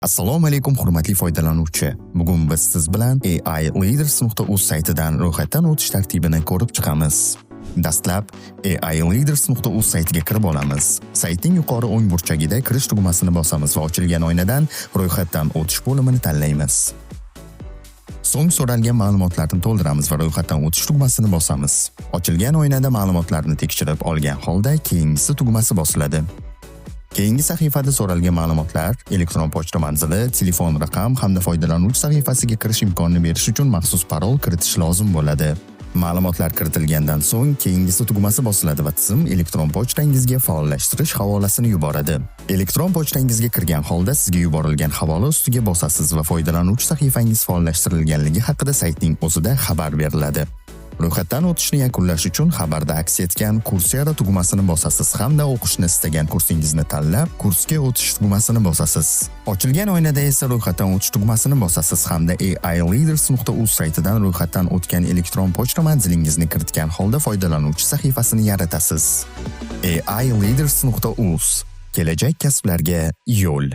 Assalomu alaykum hurmatli foydalanuvchi. Bugun biz siz bilan AILeaders.uz saytidan ro'yxatdan o'tish tartibini ko'rib chiqamiz. Dastlab AILeaders.uz saytiga kirib olamiz. Saytning yuqori o'ng burchagida kirish tugmasini bosamiz va ochilgan oynadan ro'yxatdan o'tish bo'limini tanlaymiz. So'ng so'ralgan ma'lumotlarni to'ldiramiz va ro'yxatdan o'tish tugmasini bosamiz. Ochilgan oynada ma'lumotlarni tekshirib olgan holda keyingisi tugmasi bosiladi. Keyingi sahifada so'ralgan ma'lumotlar, elektron pochta manzili, telefon raqam hamda foydalanuvchi sahifasiga kirish imkonini berish uchun maxsus parol kiritish lozim bo'ladi. Ma'lumotlar kiritilgandan so'ng keyingisi tugmasi bosiladi va tizim elektron pochtangizga faollashtirish havolasini yuboradi. Elektron pochtangizga kirgan holda sizga yuborilgan havola ustiga bosasiz va foydalanuvchi sahifangiz faollashtirilganligi haqida saytning o'zida xabar beriladi. Ro'yxatdan o'tishni yakunlash uchun xabarda aks etgan Coursera tugmasini bosasiz hamda o'qishni istagan kursingizni tanlab, kursga o'tish tugmasini bosasiz. Ochilgan oynada esa ro'yxatdan o'tish tugmasini bosasiz hamda AILeaders.uz saytidan ro'yxatdan o'tgan elektron pochta manzilingizni kiritgan holda foydalanuvchi sahifasini yaratasiz. AILeaders.uz kelajak kasblarga yo'l.